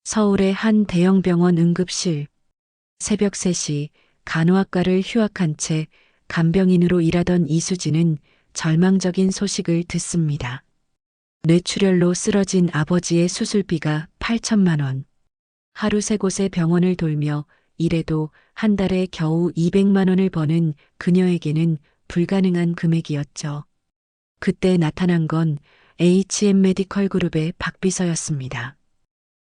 서울의 한 대형 병원 응급실. 새벽 3시 간호학과를 휴학한 채 간병인으로 일하던 이수진은 절망적인 소식을 듣습니다. 뇌출혈로 쓰러진 아버지의 수술비가 8천만 원. 하루 3곳의 병원을 돌며 일해도 한 달에 겨우 200만 원을 버는 그녀에게는 불가능한 금액이었죠. 그때 나타난 건 HM 메디컬 그룹의 박 비서였습니다.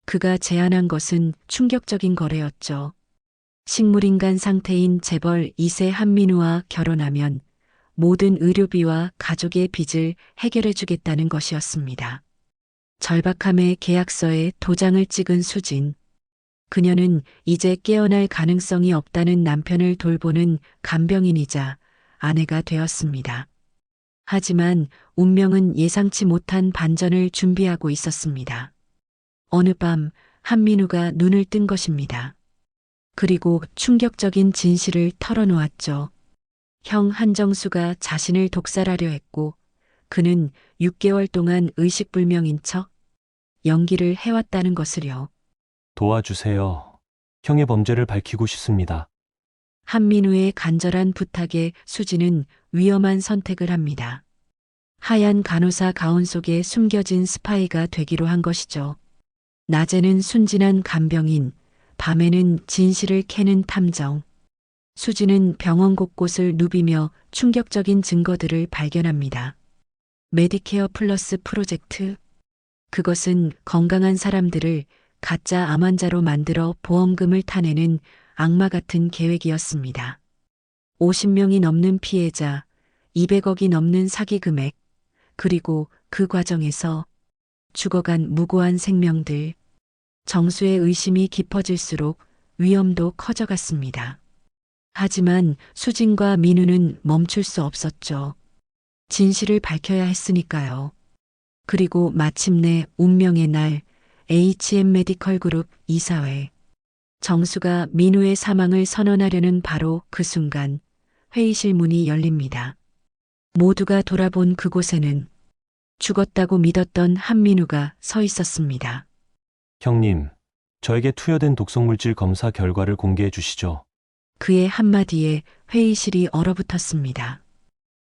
그가 제안한 것은 충격적인 거래였죠. 식물인간 상태인 재벌 2세 한민우와 결혼하면 모든 의료비와 가족의 빚을 해결해 주겠다는 것이었습니다. 절박함의 계약서에 도장을 찍은 수진. 그녀는 이제 깨어날 가능성이 없다는 남편을 돌보는 간병인이자 아내가 되었습니다. 하지만 운명은 예상치 못한 반전을 준비하고 있었습니다. 어느 밤 한민우가 눈을 뜬 것입니다. 그리고 충격적인 진실을 털어놓았죠. 형 한정수가 자신을 독살하려 했고 그는 6개월 동안 의식불명인 척 연기를 해왔다는 것을요. 도와주세요. 형의 범죄를 밝히고 싶습니다. 한민우의 간절한 부탁에 수지는 위험한 선택을 합니다. 하얀 간호사 가운 속에 숨겨진 스파이가 되기로 한 것이죠. 낮에는 순진한 간병인, 밤에는 진실을 캐는 탐정. 수지는 병원 곳곳을 누비며 충격적인 증거들을 발견합니다. 메디케어 플러스 프로젝트. 그것은 건강한 사람들을 가짜 암 환자로 만들어 보험금을 타내는 악마 같은 계획이었습니다. 50명이 넘는 피해자, 200억이 넘는 사기 금액, 그리고 그 과정에서 죽어간 무고한 생명들. 정수의 의심이 깊어질수록 위험도 커져갔습니다. 하지만 수진과 민우는 멈출 수 없었죠. 진실을 밝혀야 했으니까요. 그리고 마침내 운명의 날 HM 메디컬 그룹 이사회. 정수가 민우의 사망을 선언하려는 바로 그 순간 회의실 문이 열립니다. 모두가 돌아본 그곳에는 죽었다고 믿었던 한민우가 서 있었습니다. 형님, 저에게 투여된 독성물질 검사 결과를 공개해 주시죠. 그의 한마디에 회의실이 얼어붙었습니다.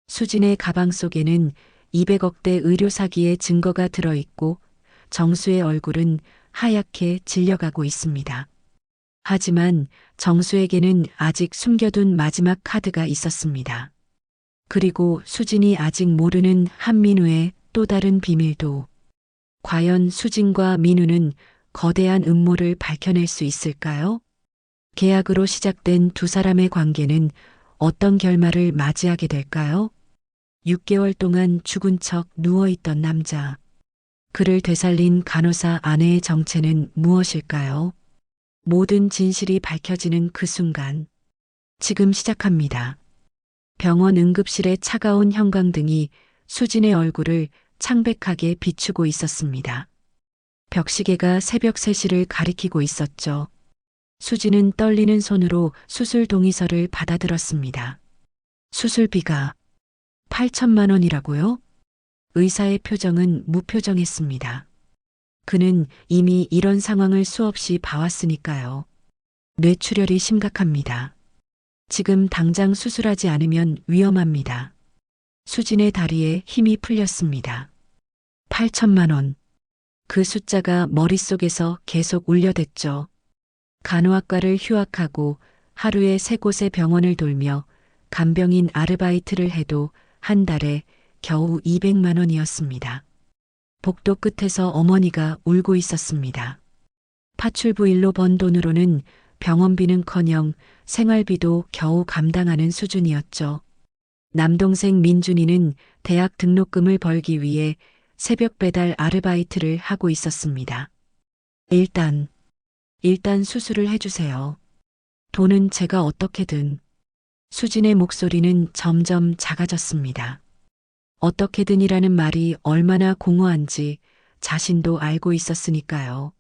수진의 가방 속에는 200억대 의료 사기의 증거가 들어있고 정수의 얼굴은 하얗게 질려가고 있습니다. 하지만 정수에게는 아직 숨겨둔 마지막 카드가 있었습니다. 그리고 수진이 아직 모르는 한민우의 또 다른 비밀도. 과연 수진과 민우는 거대한 음모를 밝혀낼 수 있을까요? 계약으로 시작된 두 사람의 관계는 어떤 결말을 맞이하게 될까요? 6개월 동안 죽은 척 누워있던 남자. 그를 되살린 간호사 아내의 정체는 무엇일까요? 모든 진실이 밝혀지는 그 순간. 지금 시작합니다. 병원 응급실의 차가운 형광등이 수진의 얼굴을 창백하게 비추고 있었습니다. 벽시계가 새벽 3시를 가리키고 있었죠. 수진은 떨리는 손으로 수술 동의서를 받아들었습니다. 수술비가 8천만 원이라고요? 의사의 표정은 무표정했습니다. 그는 이미 이런 상황을 수없이 봐왔으니까요. 뇌출혈이 심각합니다. 지금 당장 수술하지 않으면 위험합니다. 수진의 다리에 힘이 풀렸습니다. 8천만 원. 그 숫자가 머릿속에서 계속 울려댔죠. 간호학과를 휴학하고 하루에 3곳의 병원을 돌며 간병인 아르바이트를 해도 한 달에 겨우 200만 원이었습니다. 복도 끝에서 어머니가 울고 있었습니다. 파출부 일로 번 돈으로는 병원비는커녕 생활비도 겨우 감당하는 수준이었죠. 남동생 민준이는 대학 등록금을 벌기 위해 새벽 배달 아르바이트를 하고 있었습니다. 일단 수술을 해주세요. 돈은 제가 어떻게든. 수진의 목소리는 점점 작아졌습니다. 어떻게든이라는 말이 얼마나 공허한지 자신도 알고 있었으니까요.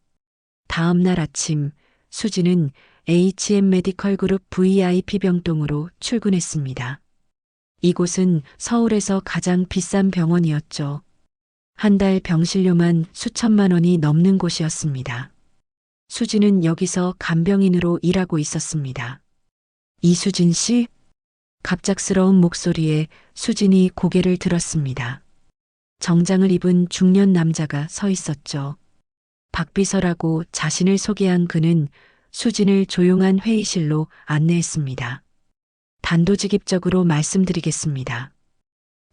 다음 날 아침 수진은 HM 메디컬 그룹 VIP 병동으로 출근했습니다. 이곳은 서울에서 가장 비싼 병원이었죠. 한 달 병실료만 수천만 원이 넘는 곳이었습니다. 수진은 여기서 간병인으로 일하고 있었습니다. 이수진 씨? 갑작스러운 목소리에 수진이 고개를 들었습니다. 정장을 입은 중년 남자가 서 있었죠. 박비서라고 자신을 소개한 그는 수진을 조용한 회의실로 안내했습니다. 단도직입적으로 말씀드리겠습니다.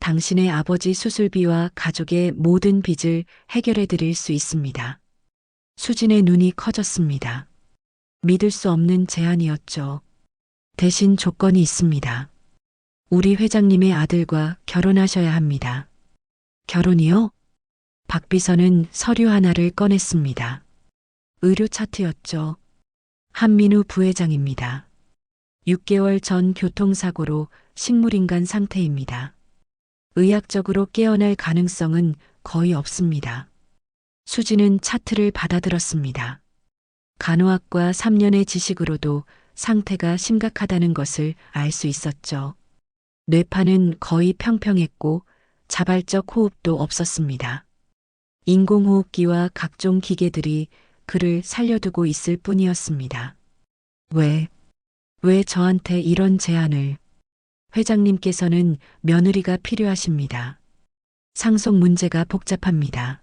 당신의 아버지 수술비와 가족의 모든 빚을 해결해 드릴 수 있습니다. 수진의 눈이 커졌습니다. 믿을 수 없는 제안이었죠. 대신 조건이 있습니다. 우리 회장님의 아들과 결혼하셔야 합니다. 결혼이요? 박 비서는 서류 하나를 꺼냈습니다. 의료 차트였죠. 한민우 부회장입니다. 6개월 전 교통사고로 식물인간 상태입니다. 의학적으로 깨어날 가능성은 거의 없습니다. 수진은 차트를 받아들었습니다. 간호학과 3년의 지식으로도 상태가 심각하다는 것을 알 수 있었죠. 뇌파는 거의 평평했고 자발적 호흡도 없었습니다. 인공호흡기와 각종 기계들이 그를 살려두고 있을 뿐이었습니다. 왜 저한테 이런 제안을? 회장님께서는 며느리가 필요하십니다. 상속 문제가 복잡합니다.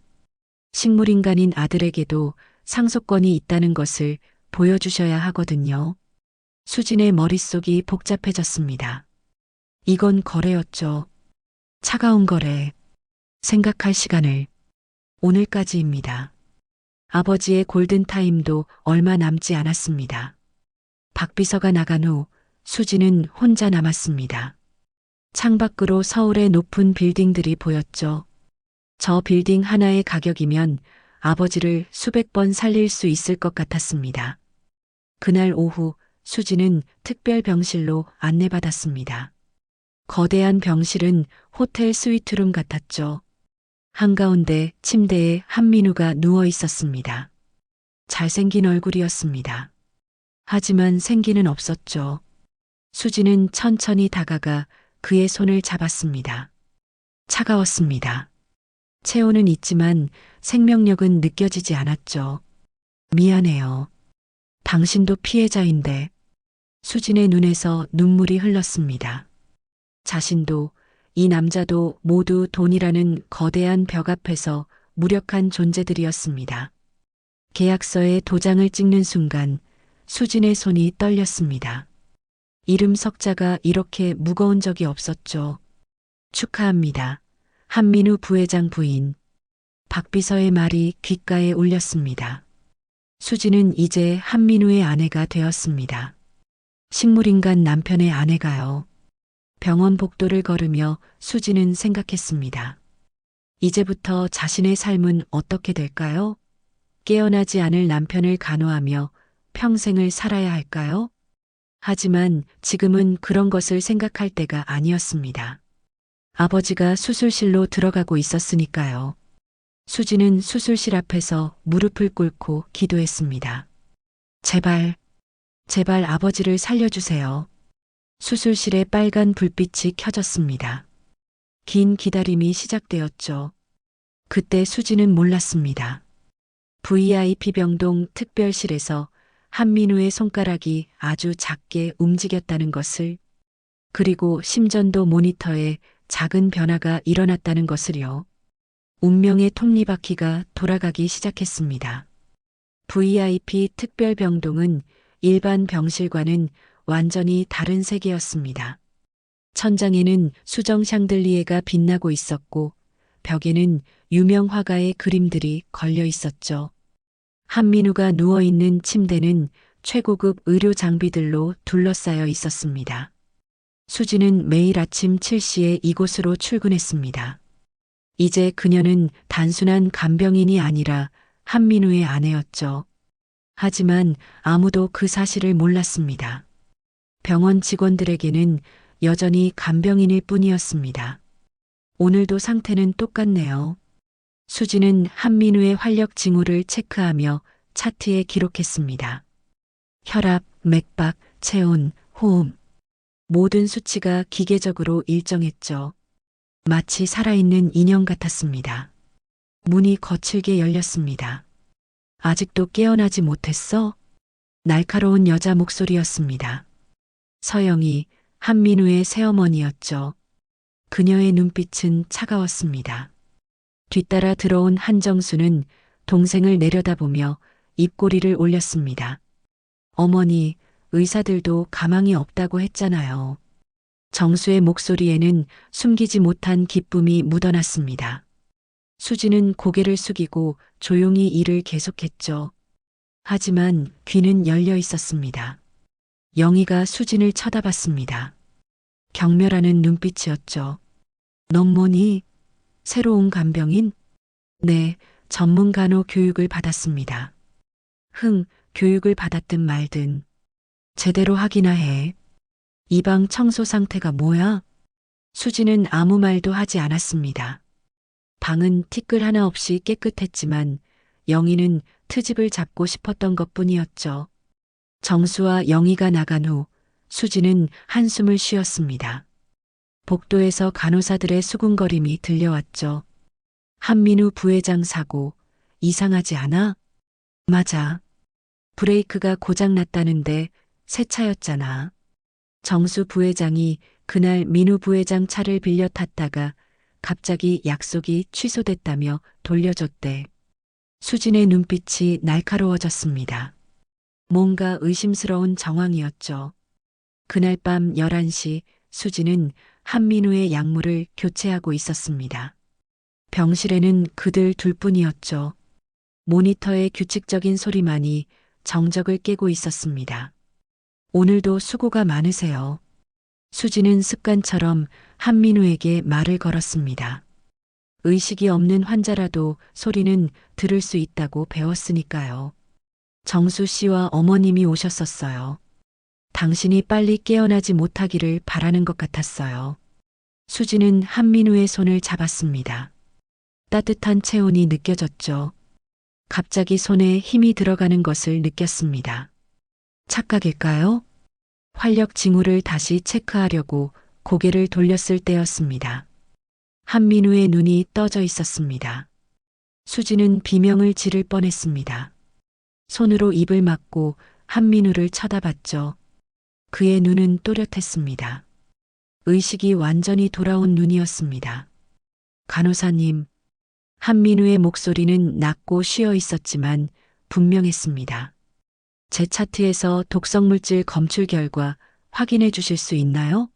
식물인간인 아들에게도 상속권이 있다는 것을 보여주셔야 하거든요. 수진의 머릿속이 복잡해졌습니다. 이건 거래였죠. 차가운 거래. 생각할 시간을. 오늘까지입니다. 아버지의 골든타임도 얼마 남지 않았습니다. 박 비서가 나간 후 수진은 혼자 남았습니다. 창밖으로 서울의 높은 빌딩들이 보였죠. 저 빌딩 하나의 가격이면 아버지를 수백 번 살릴 수 있을 것 같았습니다. 그날 오후 수진은 특별 병실로 안내받았습니다. 거대한 병실은 호텔 스위트룸 같았죠. 한가운데 침대에 한민우가 누워 있었습니다. 잘생긴 얼굴이었습니다. 하지만 생기는 없었죠. 수진은 천천히 다가가 그의 손을 잡았습니다. 차가웠습니다. 체온은 있지만 생명력은 느껴지지 않았죠. 미안해요. 당신도 피해자인데. 수진의 눈에서 눈물이 흘렀습니다. 자신도 이 남자도 모두 돈이라는 거대한 벽 앞에서 무력한 존재들이었습니다. 계약서에 도장을 찍는 순간 수진의 손이 떨렸습니다. 이름 석자가 이렇게 무거운 적이 없었죠. 축하합니다. 한민우 부회장 부인. 박 비서의 말이 귓가에 울렸습니다. 수진은 이제 한민우의 아내가 되었습니다. 식물인간 남편의 아내가요. 병원 복도를 걸으며 수진은 생각했습니다. 이제부터 자신의 삶은 어떻게 될까요? 깨어나지 않을 남편을 간호하며 평생을 살아야 할까요? 하지만 지금은 그런 것을 생각할 때가 아니었습니다. 아버지가 수술실로 들어가고 있었으니까요. 수진은 수술실 앞에서 무릎을 꿇고 기도했습니다. 제발 아버지를 살려주세요. 수술실에 빨간 불빛이 켜졌습니다. 긴 기다림이 시작되었죠. 그때 수진은 몰랐습니다. VIP 병동 특별실에서 한민우의 손가락이 아주 작게 움직였다는 것을, 그리고 심전도 모니터에 작은 변화가 일어났다는 것을요. 운명의 톱니바퀴가 돌아가기 시작했습니다. VIP 특별병동은 일반 병실과는 완전히 다른 세계였습니다. 천장에는 수정 샹들리에가 빛나고 있었고 벽에는 유명 화가의 그림들이 걸려 있었죠. 한민우가 누워있는 침대는 최고급 의료 장비들로 둘러싸여 있었습니다. 수진은 매일 아침 7시에 이곳으로 출근했습니다. 이제 그녀는 단순한 간병인이 아니라 한민우의 아내였죠. 하지만 아무도 그 사실을 몰랐습니다. 병원 직원들에게는 여전히 간병인일 뿐이었습니다. 오늘도 상태는 똑같네요. 수진은 한민우의 활력 징후를 체크하며 차트에 기록했습니다. 혈압, 맥박, 체온, 호흡. 모든 수치가 기계적으로 일정했죠. 마치 살아있는 인형 같았습니다. 문이 거칠게 열렸습니다. 아직도 깨어나지 못했어? 날카로운 여자 목소리였습니다. 서영이 한민우의 새어머니였죠. 그녀의 눈빛은 차가웠습니다. 뒤따라 들어온 한정수는 동생을 내려다보며 입꼬리를 올렸습니다. 어머니, 의사들도 가망이 없다고 했잖아요. 정수의 목소리에는 숨기지 못한 기쁨이 묻어났습니다. 수지는 고개를 숙이고 조용히 일을 계속했죠. 하지만 귀는 열려 있었습니다. 영희가 수진을 쳐다봤습니다. 경멸하는 눈빛이었죠. 넌 뭐니? 새로운 간병인? 네, 전문 간호 교육을 받았습니다. 교육을 받았든 말든 제대로 하기나 해. 이 방 청소 상태가 뭐야? 수지는 아무 말도 하지 않았습니다. 방은 티끌 하나 없이 깨끗했지만 영희는 트집을 잡고 싶었던 것뿐이었죠. 정수와 영희가 나간 후 수지는 한숨을 쉬었습니다. 복도에서 간호사들의 수군거림이 들려왔죠. 한민우 부회장 사고 이상하지 않아? 맞아. 브레이크가 고장났다는데 새 차였잖아. 정수 부회장이 그날 민우 부회장 차를 빌려 탔다가 갑자기 약속이 취소됐다며 돌려줬대. 수진의 눈빛이 날카로워졌습니다. 뭔가 의심스러운 정황이었죠. 그날 밤 11시 수진은 한민우의 약물을 교체하고 있었습니다. 병실에는 그들 둘뿐이었죠. 모니터의 규칙적인 소리만이 정적을 깨고 있었습니다. 오늘도 수고가 많으세요. 수지는 습관처럼 한민우에게 말을 걸었습니다. 의식이 없는 환자라도 소리는 들을 수 있다고 배웠으니까요. 정수 씨와 어머님이 오셨었어요. 당신이 빨리 깨어나지 못하기를 바라는 것 같았어요. 수지는 한민우의 손을 잡았습니다. 따뜻한 체온이 느껴졌죠. 갑자기 손에 힘이 들어가는 것을 느꼈습니다. 착각일까요? 활력 징후를 다시 체크하려고 고개를 돌렸을 때였습니다. 한민우의 눈이 떠져 있었습니다. 수지는 비명을 지를 뻔했습니다. 손으로 입을 막고 한민우를 쳐다봤죠. 그의 눈은 또렷했습니다. 의식이 완전히 돌아온 눈이었습니다. 간호사님, 한민우의 목소리는 낮고 쉬어 있었지만 분명했습니다. 제 차트에서 독성물질 검출 결과 확인해 주실 수 있나요?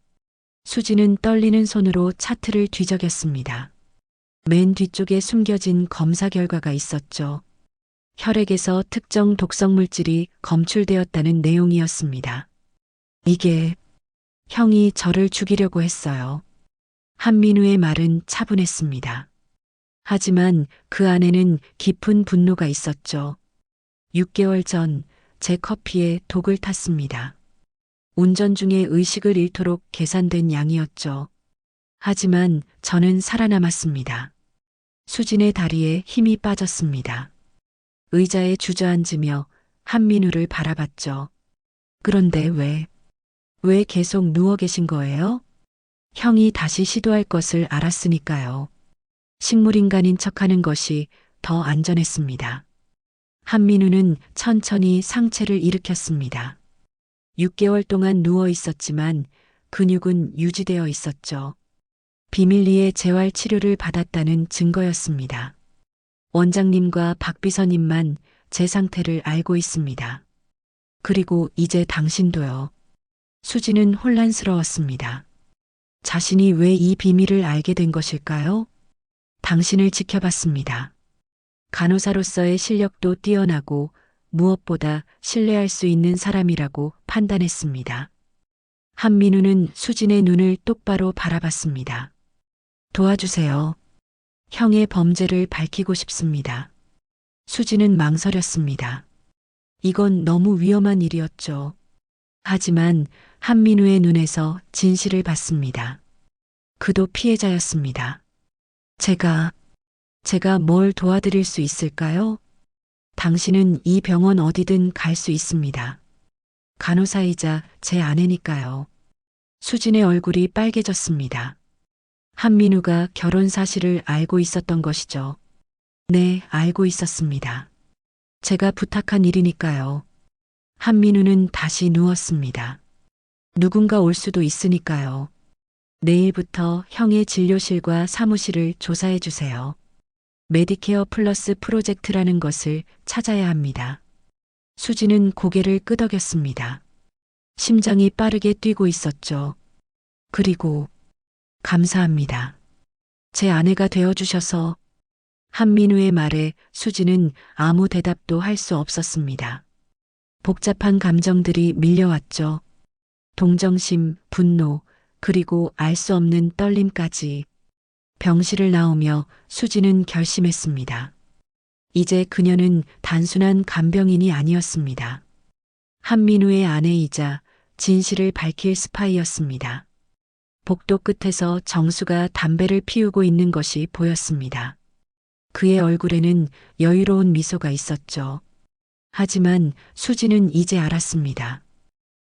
수지는 떨리는 손으로 차트를 뒤적였습니다. 맨 뒤쪽에 숨겨진 검사 결과가 있었죠. 혈액에서 특정 독성물질이 검출되었다는 내용이었습니다. 이게 형이 저를 죽이려고 했어요. 한민우의 말은 차분했습니다. 하지만 그 안에는 깊은 분노가 있었죠. 6개월 전 제 커피에 독을 탔습니다. 운전 중에 의식을 잃도록 계산된 양이었죠. 하지만 저는 살아남았습니다. 수진의 다리에 힘이 빠졌습니다. 의자에 주저앉으며 한민우를 바라봤죠. 그런데 왜 계속 누워 계신 거예요? 형이 다시 시도할 것을 알았으니까요. 식물인간인 척하는 것이 더 안전했습니다. 한민우는 천천히 상체를 일으켰습니다. 6개월 동안 누워 있었지만 근육은 유지되어 있었죠. 비밀리에 재활 치료를 받았다는 증거였습니다. 원장님과 박 비서님만 제 상태를 알고 있습니다. 그리고 이제 당신도요. 수지는 혼란스러웠습니다. 자신이 왜 이 비밀을 알게 된 것일까요? 당신을 지켜봤습니다. 간호사로서의 실력도 뛰어나고 무엇보다 신뢰할 수 있는 사람이라고 판단했습니다. 한민우는 수진의 눈을 똑바로 바라봤습니다. 도와주세요. 형의 범죄를 밝히고 싶습니다. 수진은 망설였습니다. 이건 너무 위험한 일이었죠. 하지만 한민우의 눈에서 진실을 봤습니다. 그도 피해자였습니다. 제가 뭘 도와드릴 수 있을까요? 당신은 이 병원 어디든 갈 수 있습니다. 간호사이자 제 아내니까요. 수진의 얼굴이 빨개졌습니다. 한민우가 결혼 사실을 알고 있었던 것이죠. 네, 알고 있었습니다. 제가 부탁한 일이니까요. 한민우는 다시 누웠습니다. 누군가 올 수도 있으니까요. 내일부터 형의 진료실과 사무실을 조사해 주세요. 메디케어 플러스 프로젝트라는 것을 찾아야 합니다. 수지는 고개를 끄덕였습니다. 심장이 빠르게 뛰고 있었죠. 그리고 감사합니다. 제 아내가 되어주셔서. 한민우의 말에 수지는 아무 대답도 할 수 없었습니다. 복잡한 감정들이 밀려왔죠. 동정심, 분노, 그리고 알 수 없는 떨림까지. 병실을 나오며 수지는 결심했습니다. 이제 그녀는 단순한 간병인이 아니었습니다. 한민우의 아내이자 진실을 밝힐 스파이였습니다. 복도 끝에서 정수가 담배를 피우고 있는 것이 보였습니다. 그의 얼굴에는 여유로운 미소가 있었죠. 하지만 수지는 이제 알았습니다.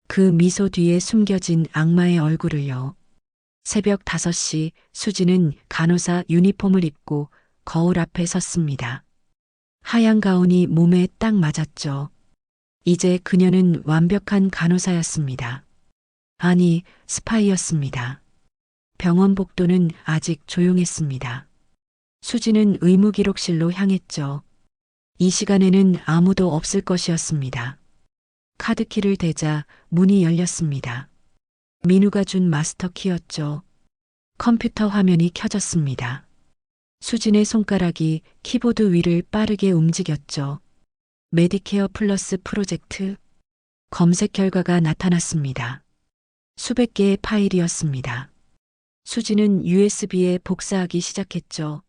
그 미소 뒤에 숨겨진 악마의 얼굴을요. 새벽 5시 수지는 간호사 유니폼을 입고 거울 앞에 섰습니다. 하얀 가운이 몸에 딱 맞았죠. 이제 그녀는 완벽한 간호사였습니다. 아니, 스파이였습니다. 병원 복도는 아직 조용했습니다. 수지는 의무기록실로 향했죠. 이 시간에는 아무도 없을 것이었습니다. 카드키를 대자 문이 열렸습니다. 민우가 준 마스터키였죠. 컴퓨터 화면이 켜졌습니다. 수진의 손가락이 키보드 위를 빠르게 움직였죠. 메디케어 플러스 프로젝트. 검색 결과가 나타났습니다. 수백 개의 파일이었습니다. 수지는 USB에 복사하기 시작했죠.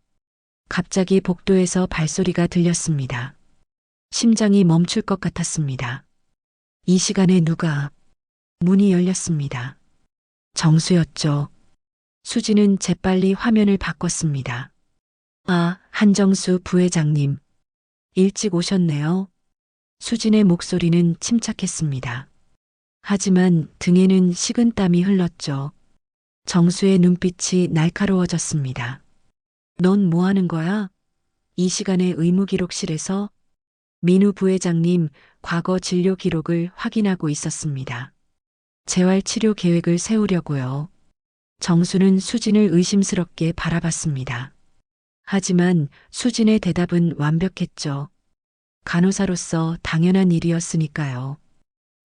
갑자기 복도에서 발소리가 들렸습니다. 심장이 멈출 것 같았습니다. 이 시간에 누가? 문이 열렸습니다. 정수였죠. 수지는 재빨리 화면을 바꿨습니다. 아, 한정수 부회장님. 일찍 오셨네요. 수진의 목소리는 침착했습니다. 하지만 등에는 식은땀이 흘렀죠. 정수의 눈빛이 날카로워졌습니다. 넌 뭐 하는 거야? 이 시간에 의무기록실에서? 민우 부회장님 과거 진료 기록을 확인하고 있었습니다. 재활치료 계획을 세우려고요. 정수는 수진을 의심스럽게 바라봤습니다. 하지만 수진의 대답은 완벽했죠. 간호사로서 당연한 일이었으니까요.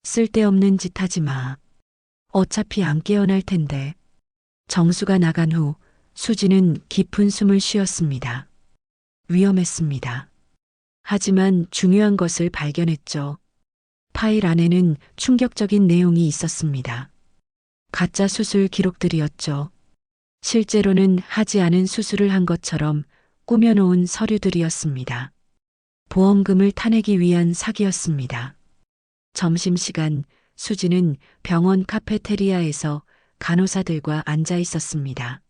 쓸데없는 짓 하지 마. 어차피 안 깨어날 텐데. 정수가 나간 후 수지는 깊은 숨을 쉬었습니다. 위험했습니다. 하지만 중요한 것을 발견했죠. 파일 안에는 충격적인 내용이 있었습니다. 가짜 수술 기록들이었죠. 실제로는 하지 않은 수술을 한 것처럼 꾸며놓은 서류들이었습니다. 보험금을 타내기 위한 사기였습니다. 점심시간 수지는 병원 카페테리아에서 간호사들과 앉아 있었습니다.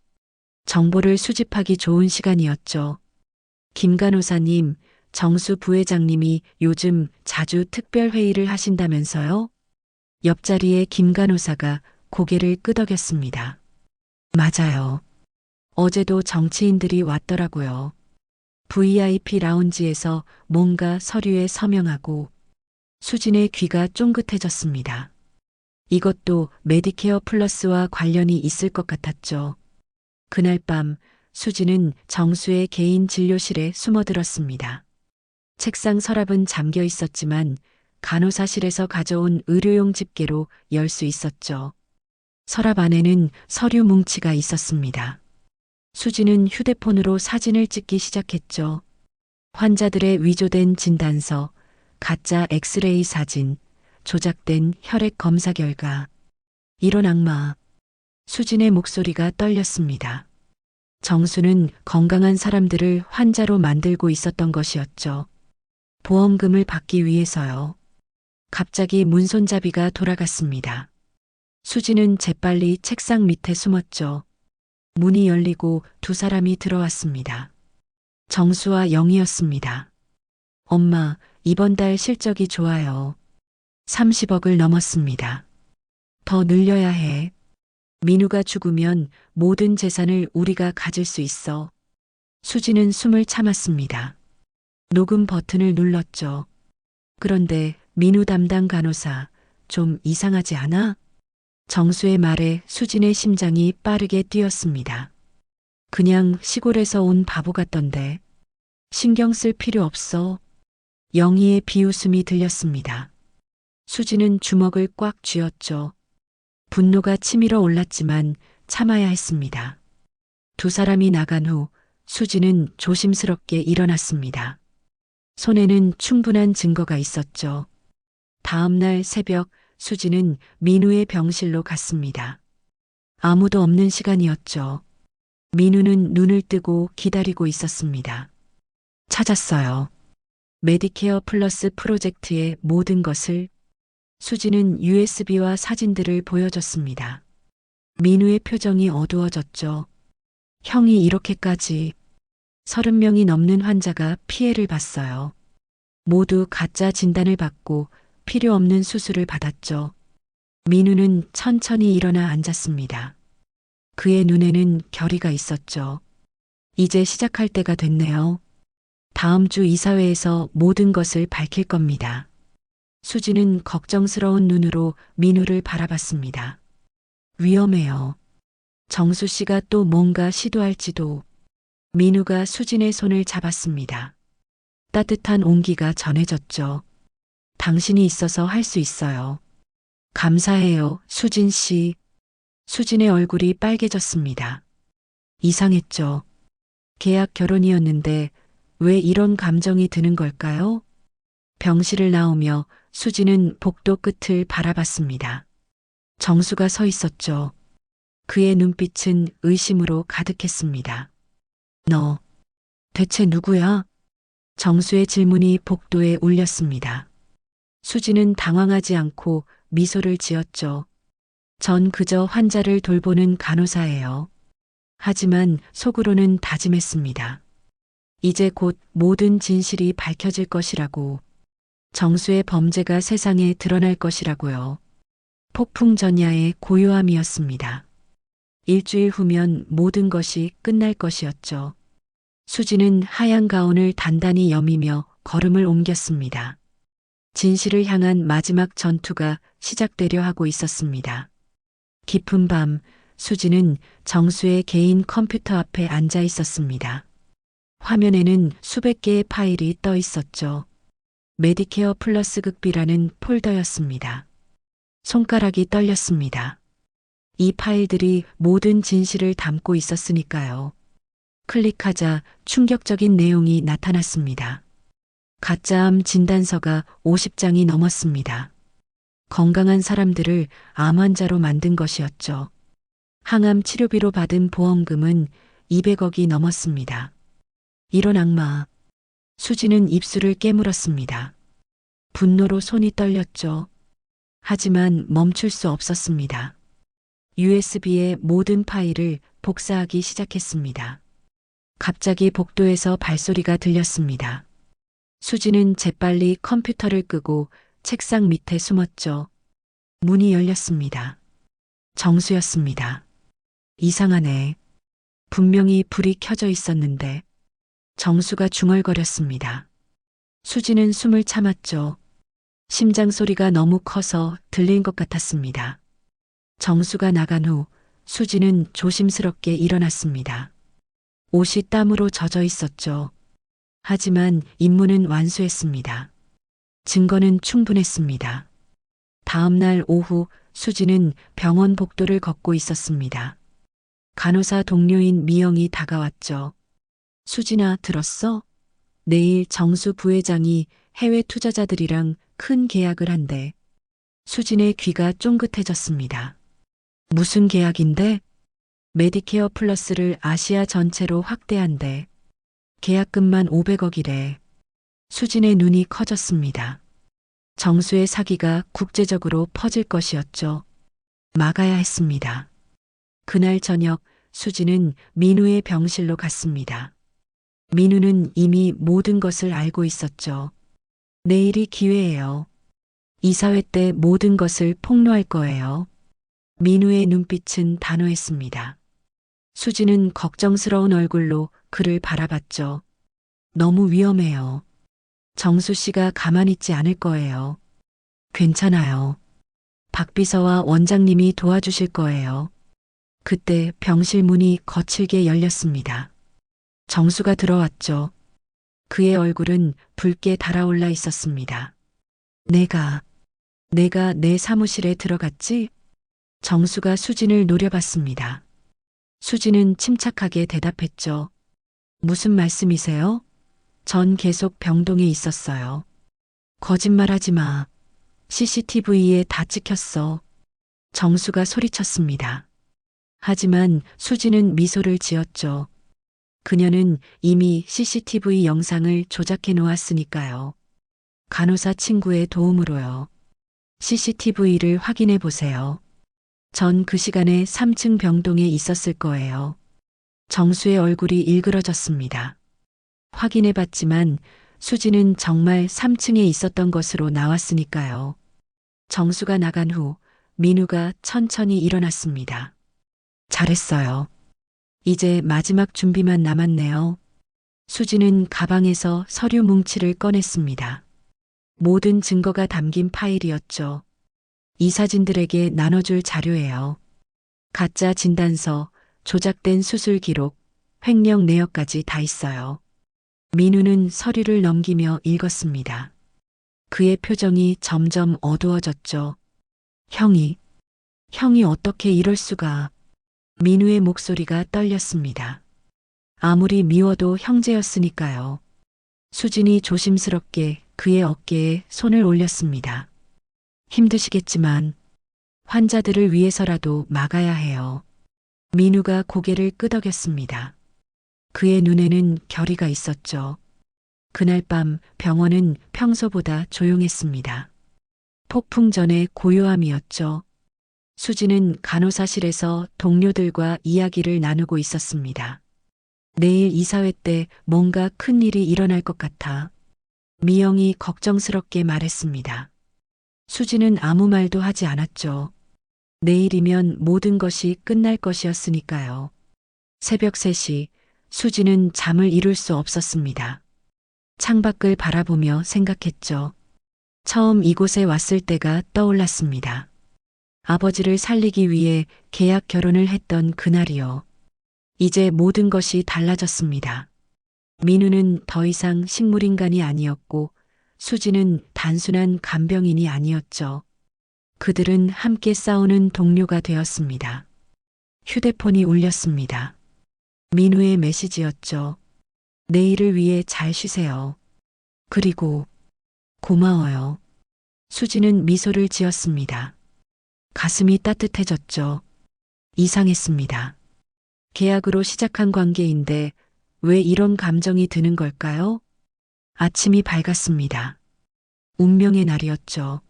정보를 수집하기 좋은 시간이었죠. 김 간호사님, 정수 부회장님이 요즘 자주 특별회의를 하신다면서요? 옆자리에 김 간호사가 고개를 끄덕였습니다. 맞아요. 어제도 정치인들이 왔더라고요. VIP 라운지에서 뭔가 서류에 서명하고. 수진의 귀가 쫑긋해졌습니다. 이것도 메디케어 플러스와 관련이 있을 것 같았죠. 그날 밤 수진은 정수의 개인 진료실에 숨어들었습니다. 책상 서랍은 잠겨 있었지만 간호사실에서 가져온 의료용 집게로 열 수 있었죠. 서랍 안에는 서류 뭉치가 있었습니다. 수진은 휴대폰으로 사진을 찍기 시작했죠. 환자들의 위조된 진단서, 가짜 엑스레이 사진, 조작된 혈액 검사 결과. 이런 악마. 수진의 목소리가 떨렸습니다. 정수는 건강한 사람들을 환자로 만들고 있었던 것이었죠. 보험금을 받기 위해서요. 갑자기 문손잡이가 돌아갔습니다. 수지는 재빨리 책상 밑에 숨었죠. 문이 열리고 두 사람이 들어왔습니다. 정수와 영희였습니다. 엄마, 이번 달 실적이 좋아요. 30억을 넘었습니다. 더 늘려야 해. 민우가 죽으면 모든 재산을 우리가 가질 수 있어. 수지는 숨을 참았습니다. 녹음 버튼을 눌렀죠. 그런데 민우 담당 간호사, 좀 이상하지 않아? 정수의 말에 수진의 심장이 빠르게 뛰었습니다. 그냥 시골에서 온 바보 같던데. 신경 쓸 필요 없어. 영희의 비웃음이 들렸습니다. 수진은 주먹을 꽉 쥐었죠. 분노가 치밀어 올랐지만 참아야 했습니다. 두 사람이 나간 후 수진은 조심스럽게 일어났습니다. 손에는 충분한 증거가 있었죠. 다음 날 새벽 수진은 민우의 병실로 갔습니다. 아무도 없는 시간이었죠. 민우는 눈을 뜨고 기다리고 있었습니다. 찾았어요. 메디케어 플러스 프로젝트의 모든 것을. 수진은 USB와 사진들을 보여줬습니다. 민우의 표정이 어두워졌죠. 형이 이렇게까지. 30명이 넘는 환자가 피해를 봤어요. 모두 가짜 진단을 받고 필요 없는 수술을 받았죠. 민우는 천천히 일어나 앉았습니다. 그의 눈에는 결의가 있었죠. 이제 시작할 때가 됐네요. 다음 주 이사회에서 모든 것을 밝힐 겁니다. 수지는 걱정스러운 눈으로 민우를 바라봤습니다. 위험해요. 정수 씨가 또 뭔가 시도할지도. 민우가 수진의 손을 잡았습니다. 따뜻한 온기가 전해졌죠. 당신이 있어서 할 수 있어요. 감사해요, 수진 씨. 수진의 얼굴이 빨개졌습니다. 이상했죠. 계약 결혼이었는데 왜 이런 감정이 드는 걸까요? 병실을 나오며 수진은 복도 끝을 바라봤습니다. 정수가 서 있었죠. 그의 눈빛은 의심으로 가득했습니다. 너, 대체 누구야? 정수의 질문이 복도에 울렸습니다. 수진은 당황하지 않고 미소를 지었죠. 전 그저 환자를 돌보는 간호사예요. 하지만 속으로는 다짐했습니다. 이제 곧 모든 진실이 밝혀질 것이라고. 정수의 범죄가 세상에 드러날 것이라고요. 폭풍 전야의 고요함이었습니다. 일주일 후면 모든 것이 끝날 것이었죠. 수지는 하얀 가운을 단단히 여미며 걸음을 옮겼습니다. 진실을 향한 마지막 전투가 시작되려 하고 있었습니다. 깊은 밤, 수지는 정수의 개인 컴퓨터 앞에 앉아 있었습니다. 화면에는 수백 개의 파일이 떠 있었죠. 메디케어 플러스 극비라는 폴더였습니다. 손가락이 떨렸습니다. 이 파일들이 모든 진실을 담고 있었으니까요. 클릭하자 충격적인 내용이 나타났습니다. 가짜암 진단서가 50장이 넘었습니다. 건강한 사람들을 암 환자로 만든 것이었죠. 항암 치료비로 받은 보험금은 200억이 넘었습니다. 이런 악마. 수지는 입술을 깨물었습니다. 분노로 손이 떨렸죠. 하지만 멈출 수 없었습니다. USB의 모든 파일을 복사하기 시작했습니다. 갑자기 복도에서 발소리가 들렸습니다. 수지는 재빨리 컴퓨터를 끄고 책상 밑에 숨었죠. 문이 열렸습니다. 정수였습니다. 이상하네. 분명히 불이 켜져 있었는데. 정수가 중얼거렸습니다. 수지는 숨을 참았죠. 심장 소리가 너무 커서 들린 것 같았습니다. 정수가 나간 후 수지는 조심스럽게 일어났습니다. 옷이 땀으로 젖어 있었죠. 하지만 임무는 완수했습니다. 증거는 충분했습니다. 다음 날 오후 수지는 병원 복도를 걷고 있었습니다. 간호사 동료인 미영이 다가왔죠. 수진아, 들었어? 내일 정수 부회장이 해외 투자자들이랑 큰 계약을 한대. 수진의 귀가 쫑긋해졌습니다. 무슨 계약인데? 메디케어 플러스를 아시아 전체로 확대한대. 계약금만 500억이래. 수진의 눈이 커졌습니다. 정수의 사기가 국제적으로 퍼질 것이었죠. 막아야 했습니다. 그날 저녁 수진은 민우의 병실로 갔습니다. 민우는 이미 모든 것을 알고 있었죠. 내일이 기회예요. 이사회 때 모든 것을 폭로할 거예요. 민우의 눈빛은 단호했습니다. 수지는 걱정스러운 얼굴로 그를 바라봤죠. 너무 위험해요. 정수 씨가 가만히 있지 않을 거예요. 괜찮아요. 박 비서와 원장님이 도와주실 거예요. 그때 병실 문이 거칠게 열렸습니다. 정수가 들어왔죠. 그의 얼굴은 붉게 달아올라 있었습니다. 내가 내 사무실에 들어갔지? 정수가 수진을 노려봤습니다. 수진은 침착하게 대답했죠. 무슨 말씀이세요? 전 계속 병동에 있었어요. 거짓말하지 마. CCTV에 다 찍혔어. 정수가 소리쳤습니다. 하지만 수진은 미소를 지었죠. 그녀는 이미 CCTV 영상을 조작해 놓았으니까요. 간호사 친구의 도움으로요. CCTV를 확인해 보세요. 전 그 시간에 3층 병동에 있었을 거예요. 정수의 얼굴이 일그러졌습니다. 확인해 봤지만 수지는 정말 3층에 있었던 것으로 나왔으니까요. 정수가 나간 후 민우가 천천히 일어났습니다. 잘했어요. 이제 마지막 준비만 남았네요. 수지는 가방에서 서류 뭉치를 꺼냈습니다. 모든 증거가 담긴 파일이었죠. 이 사진들에게 나눠줄 자료예요. 가짜 진단서, 조작된 수술 기록, 횡령 내역까지 다 있어요. 민우는 서류를 넘기며 읽었습니다. 그의 표정이 점점 어두워졌죠. 형이 어떻게 이럴 수가. 민우의 목소리가 떨렸습니다. 아무리 미워도 형제였으니까요. 수진이 조심스럽게 그의 어깨에 손을 올렸습니다. 힘드시겠지만 환자들을 위해서라도 막아야 해요. 민우가 고개를 끄덕였습니다. 그의 눈에는 결의가 있었죠. 그날 밤 병원은 평소보다 조용했습니다. 폭풍 전의 고요함이었죠. 수지는 간호사실에서 동료들과 이야기를 나누고 있었습니다. 내일 이사회 때 뭔가 큰 일이 일어날 것 같아. 미영이 걱정스럽게 말했습니다. 수지는 아무 말도 하지 않았죠. 내일이면 모든 것이 끝날 것이었으니까요. 새벽 3시 수지는 잠을 이룰 수 없었습니다. 창밖을 바라보며 생각했죠. 처음 이곳에 왔을 때가 떠올랐습니다. 아버지를 살리기 위해 계약 결혼을 했던 그날이요. 이제 모든 것이 달라졌습니다. 민우는 더 이상 식물인간이 아니었고 수지는 단순한 간병인이 아니었죠. 그들은 함께 싸우는 동료가 되었습니다. 휴대폰이 울렸습니다. 민우의 메시지였죠. 내일을 위해 잘 쉬세요. 그리고 고마워요. 수지는 미소를 지었습니다. 가슴이 따뜻해졌죠. 이상했습니다. 계약으로 시작한 관계인데 왜 이런 감정이 드는 걸까요? 아침이 밝았습니다. 운명의 날이었죠.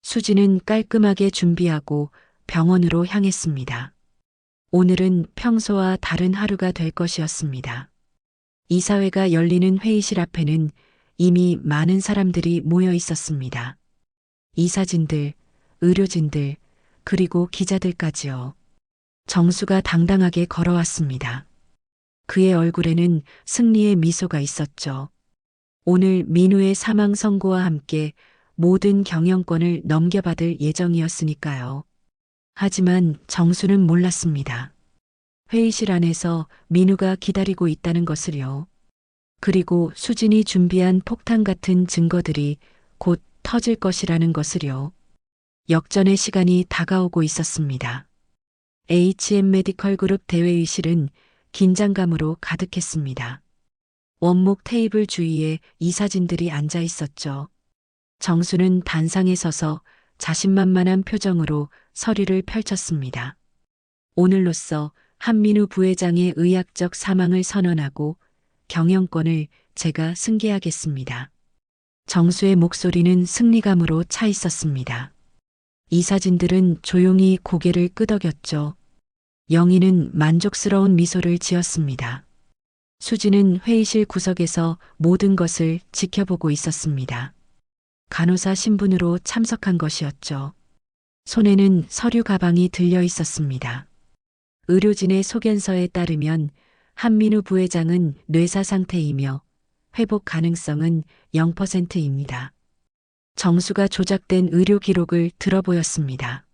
수지는 깔끔하게 준비하고 병원으로 향했습니다. 오늘은 평소와 다른 하루가 될 것이었습니다. 이사회가 열리는 회의실 앞에는 이미 많은 사람들이 모여 있었습니다. 이사진들, 의료진들, 그리고 기자들까지요. 정수가 당당하게 걸어왔습니다. 그의 얼굴에는 승리의 미소가 있었죠. 오늘 민우의 사망 선고와 함께 모든 경영권을 넘겨받을 예정이었으니까요. 하지만 정수는 몰랐습니다. 회의실 안에서 민우가 기다리고 있다는 것을요. 그리고 수진이 준비한 폭탄 같은 증거들이 곧 터질 것이라는 것을요. 역전의 시간이 다가오고 있었습니다. HM 메디컬 그룹 대회의실은 긴장감으로 가득했습니다. 원목 테이블 주위에 이사진들이 앉아 있었죠. 정수는 단상에 서서 자신만만한 표정으로 서류를 펼쳤습니다. 오늘로써 한민우 부회장의 의학적 사망을 선언하고 경영권을 제가 승계하겠습니다. 정수의 목소리는 승리감으로 차 있었습니다. 이사진들은 조용히 고개를 끄덕였죠. 영희는 만족스러운 미소를 지었습니다. 수지는 회의실 구석에서 모든 것을 지켜보고 있었습니다. 간호사 신분으로 참석한 것이었죠. 손에는 서류 가방이 들려 있었습니다. 의료진의 소견서에 따르면 한민우 부회장은 뇌사 상태이며 회복 가능성은 0%입니다. 정수가 조작된 의료 기록을 들어보였습니다.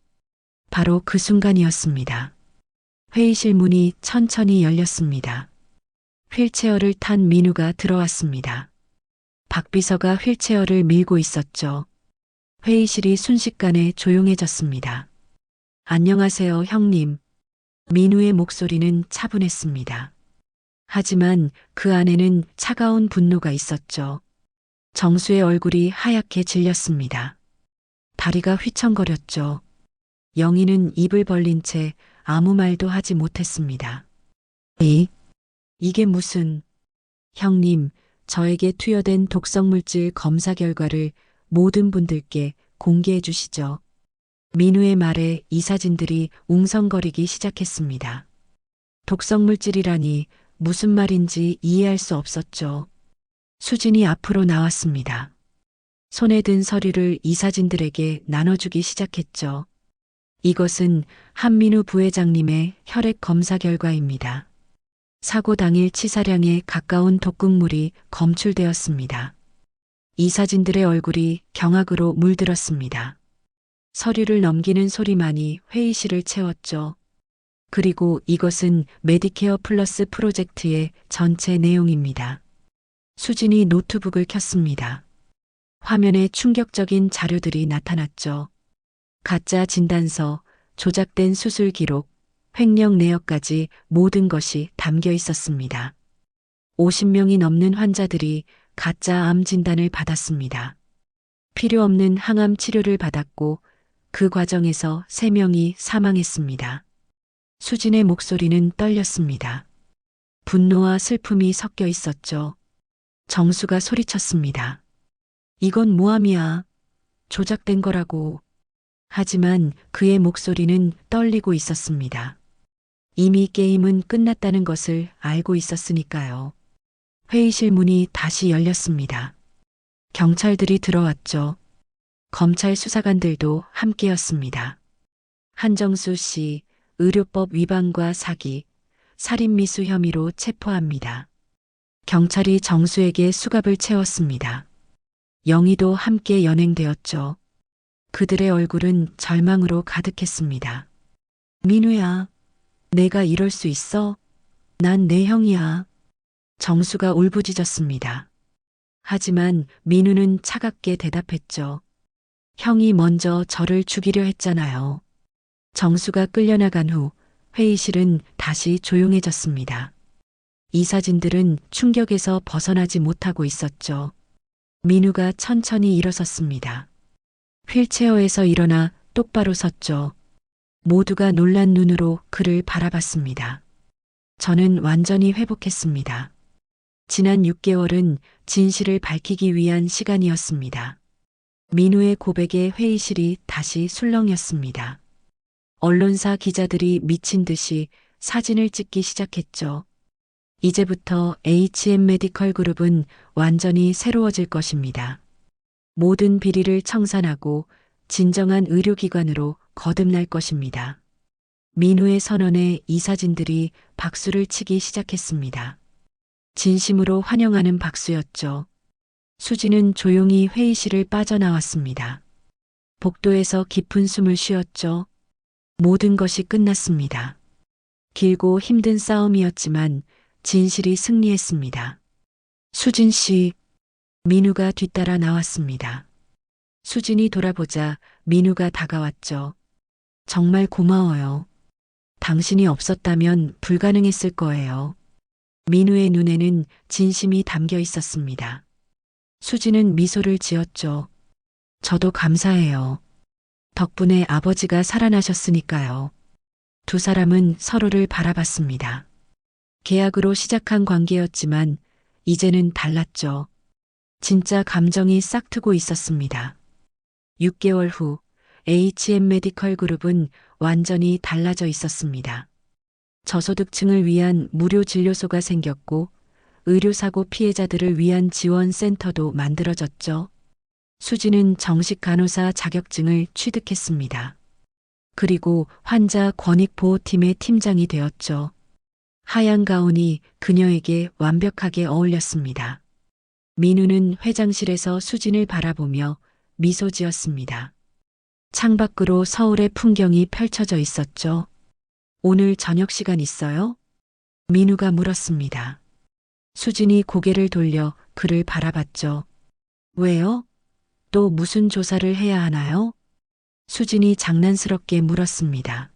바로 그 순간이었습니다. 회의실 문이 천천히 열렸습니다. 휠체어를 탄 민우가 들어왔습니다. 박 비서가 휠체어를 밀고 있었죠. 회의실이 순식간에 조용해졌습니다. 안녕하세요, 형님. 민우의 목소리는 차분했습니다. 하지만 그 안에는 차가운 분노가 있었죠. 정수의 얼굴이 하얗게 질렸습니다. 다리가 휘청거렸죠. 영희는 입을 벌린 채 아무 말도 하지 못했습니다. 이게 무슨... 형님, 저에게 투여된 독성물질 검사 결과를 모든 분들께 공개해 주시죠. 민우의 말에 이사진들이 웅성거리기 시작했습니다. 독성물질이라니 무슨 말인지 이해할 수 없었죠. 수진이 앞으로 나왔습니다. 손에 든 서류를 이사진들에게 나눠주기 시작했죠. 이것은 한민우 부회장님의 혈액 검사 결과입니다. 사고 당일 치사량에 가까운 독극물이 검출되었습니다. 이사진들의 얼굴이 경악으로 물들었습니다. 서류를 넘기는 소리만이 회의실을 채웠죠. 그리고 이것은 메디케어 플러스 프로젝트의 전체 내용입니다. 수진이 노트북을 켰습니다. 화면에 충격적인 자료들이 나타났죠. 가짜 진단서, 조작된 수술 기록, 횡령 내역까지 모든 것이 담겨 있었습니다. 50명이 넘는 환자들이 가짜 암 진단을 받았습니다. 필요 없는 항암 치료를 받았고 그 과정에서 3명이 사망했습니다. 수진의 목소리는 떨렸습니다. 분노와 슬픔이 섞여 있었죠. 정수가 소리쳤습니다. 이건 모함이야. 조작된 거라고. 하지만 그의 목소리는 떨리고 있었습니다. 이미 게임은 끝났다는 것을 알고 있었으니까요. 회의실 문이 다시 열렸습니다. 경찰들이 들어왔죠. 검찰 수사관들도 함께였습니다. 한정수 씨, 의료법 위반과 사기, 살인미수 혐의로 체포합니다. 경찰이 정수에게 수갑을 채웠습니다. 영희도 함께 연행되었죠. 그들의 얼굴은 절망으로 가득했습니다. 민우야, 내가 이럴 수 있어? 난 내 형이야. 정수가 울부짖었습니다. 하지만 민우는 차갑게 대답했죠. 형이 먼저 저를 죽이려 했잖아요. 정수가 끌려나간 후 회의실은 다시 조용해졌습니다. 이사진들은 충격에서 벗어나지 못하고 있었죠. 민우가 천천히 일어섰습니다. 휠체어에서 일어나 똑바로 섰죠. 모두가 놀란 눈으로 그를 바라봤습니다. 저는 완전히 회복했습니다. 지난 6개월은 진실을 밝히기 위한 시간이었습니다. 민우의 고백에 회의실이 다시 술렁였습니다. 언론사 기자들이 미친 듯이 사진을 찍기 시작했죠. 이제부터 HM 메디컬 그룹은 완전히 새로워질 것입니다. 모든 비리를 청산하고 진정한 의료기관으로 거듭날 것입니다. 민우의 선언에 이사진들이 박수를 치기 시작했습니다. 진심으로 환영하는 박수였죠. 수지는 조용히 회의실을 빠져나왔습니다. 복도에서 깊은 숨을 쉬었죠. 모든 것이 끝났습니다. 길고 힘든 싸움이었지만 진실이 승리했습니다. 수진 씨, 민우가 뒤따라 나왔습니다. 수진이 돌아보자 민우가 다가왔죠. 정말 고마워요. 당신이 없었다면 불가능했을 거예요. 민우의 눈에는 진심이 담겨 있었습니다. 수진은 미소를 지었죠. 저도 감사해요. 덕분에 아버지가 살아나셨으니까요. 두 사람은 서로를 바라봤습니다. 계약으로 시작한 관계였지만 이제는 달랐죠. 진짜 감정이 싹트고 있었습니다. 6개월 후 HM 메디컬 그룹은 완전히 달라져 있었습니다. 저소득층을 위한 무료 진료소가 생겼고 의료사고 피해자들을 위한 지원센터도 만들어졌죠. 수지는 정식 간호사 자격증을 취득했습니다. 그리고 환자 권익보호팀의 팀장이 되었죠. 하얀 가운이 그녀에게 완벽하게 어울렸습니다. 민우는 회장실에서 수진을 바라보며 미소 지었습니다. 창밖으로 서울의 풍경이 펼쳐져 있었죠. 오늘 저녁 시간 있어요? 민우가 물었습니다. 수진이 고개를 돌려 그를 바라봤죠. 왜요? 또 무슨 조사를 해야 하나요? 수진이 장난스럽게 물었습니다.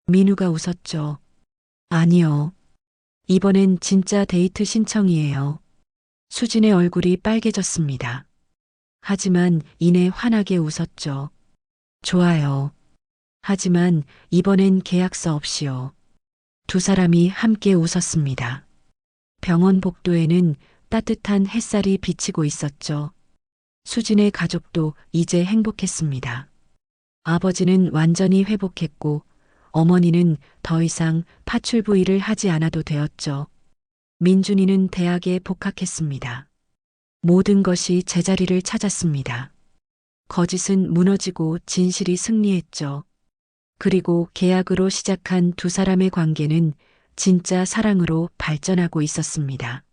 민우가 웃었죠. 아니요. 이번엔 진짜 데이트 신청이에요. 수진의 얼굴이 빨개졌습니다. 하지만 이내 환하게 웃었죠. 좋아요. 하지만 이번엔 계약서 없이요. 두 사람이 함께 웃었습니다. 병원 복도에는 따뜻한 햇살이 비치고 있었죠. 수진의 가족도 이제 행복했습니다. 아버지는 완전히 회복했고 어머니는 더 이상 파출부 일을 하지 않아도 되었죠. 민준이는 대학에 복학했습니다. 모든 것이 제자리를 찾았습니다. 거짓은 무너지고 진실이 승리했죠. 그리고 계약으로 시작한 두 사람의 관계는 진짜 사랑으로 발전하고 있었습니다.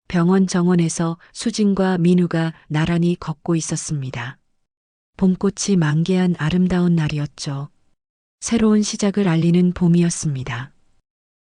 병원 정원에서 수진과 민우가 나란히 걷고 있었습니다. 봄꽃이 만개한 아름다운 날이었죠. 새로운 시작을 알리는 봄이었습니다.